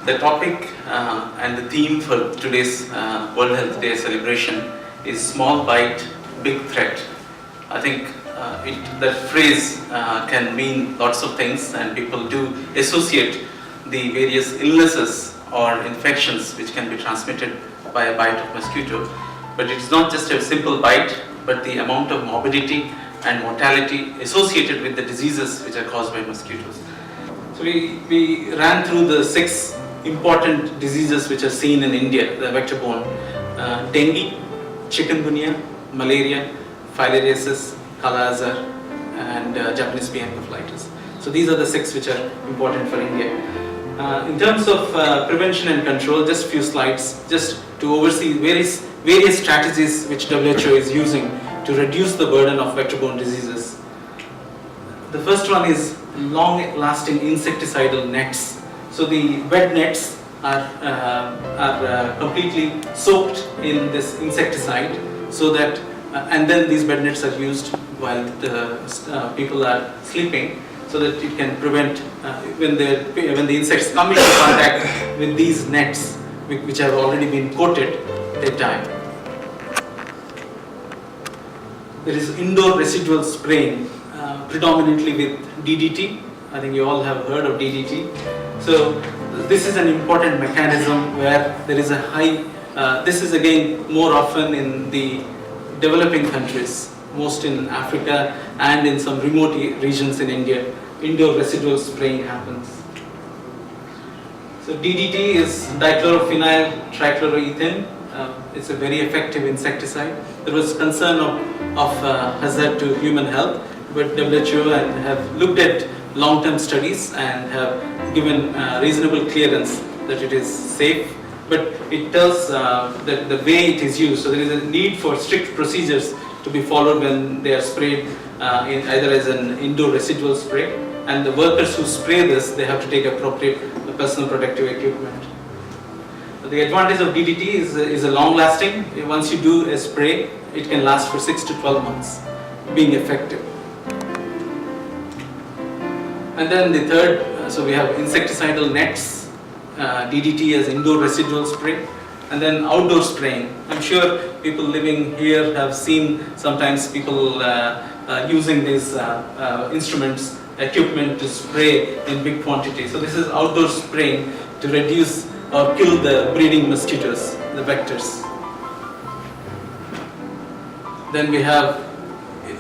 The topic and the theme for today's World Health Day celebration is small bite, big threat. I think that phrase can mean lots of things, and people do associate the various illnesses or infections which can be transmitted by a bite of mosquito. But it's not just a simple bite, but the amount of morbidity and mortality associated with the diseases which are caused by mosquitoes. So we ran through the 6 important diseases which are seen in India, the vector-borne: dengue, chikungunya, malaria, filariasis, kala-azar, and Japanese pea encephalitis. So these are the 6 which are important for India. In terms of prevention and control, just few slides, just to oversee various strategies which WHO is using to reduce the burden of vector-borne diseases. The first one is long-lasting insecticidal nets. So the bed nets are completely soaked in this insecticide, so that and then these bed nets are used while the people are sleeping, so that it can prevent when the insects come into contact with these nets, which have already been coated, they die. There is indoor residual spraying, predominantly with DDT. I think you all have heard of DDT. So this is an important mechanism where there is a high, this is again more often in the developing countries, most in Africa and in some remote regions in India. Indoor residual spraying happens. So DDT is dichlorophenyl trichloroethane. It's a very effective insecticide. There was concern of hazard to human health, but WHO have looked at long-term studies and have given reasonable clearance that it is safe. But it tells that the way it is used, so there is a need for strict procedures to be followed when they are sprayed either as an indoor residual spray, and the workers who spray this, they have to take appropriate personal protective equipment. The advantage of DDT is a long lasting. Once you do a spray, it can last for 6 to 12 months, being effective. And then the third, so we have insecticidal nets, DDT as indoor residual spray, and then outdoor spraying. I'm sure people living here have seen sometimes people using these instruments, equipment to spray in big quantity. So this is outdoor spraying to reduce or kill the breeding mosquitoes, the vectors. Then we have,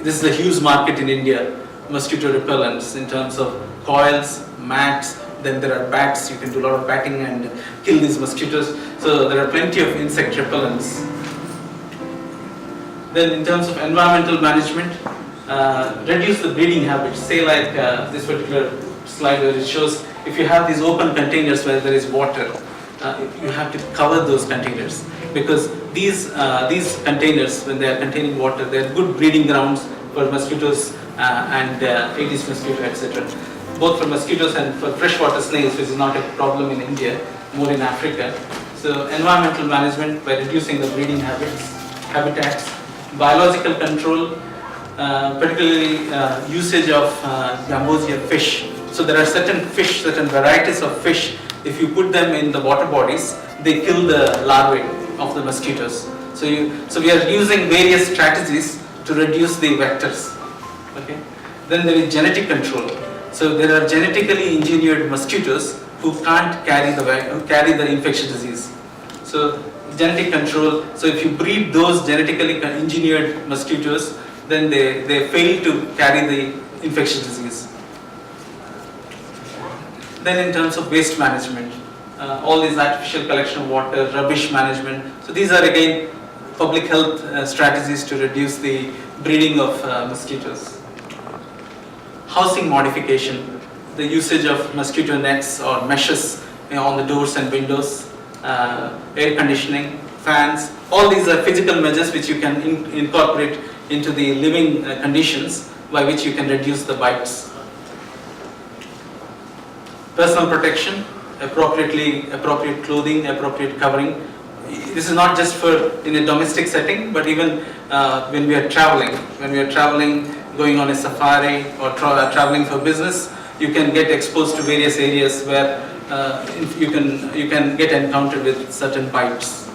this is a huge market in India, mosquito repellents in terms of coils, mats, then there are bats. You can do a lot of batting and kill these mosquitoes. So there are plenty of insect repellents. Then in terms of environmental management, reduce the breeding habits. Say like this particular slide where it shows if you have these open containers where there is water, you have to cover those containers, because these containers, when they are containing water, they are good breeding grounds for mosquitoes and Aedes mosquito, etc. Both for mosquitoes and for freshwater snails, which is not a problem in India, more in Africa. So environmental management by reducing the breeding habitats, biological control, particularly usage of Gambosia fish. So there are certain varieties of fish. If you put them in the water bodies, they kill the larvae of the mosquitoes. So we are using various strategies to reduce the vectors. Okay. Then there is genetic control. So there are genetically engineered mosquitoes who can't carry the infectious disease. So genetic control. So if you breed those genetically engineered mosquitoes, then they fail to carry the infectious disease. Then in terms of waste management, all these artificial collection of water, rubbish management. So these are again public health strategies to reduce the breeding of mosquitoes. Housing modification, the usage of mosquito nets or meshes on the doors and windows, air conditioning, fans. All these are physical measures which you can incorporate into the living conditions by which you can reduce the bites. Personal protection, appropriate clothing, appropriate covering. This is not just for in a domestic setting, but even when we are traveling, going on a safari or traveling for business, you can get exposed to various areas where if you can get encountered with certain bites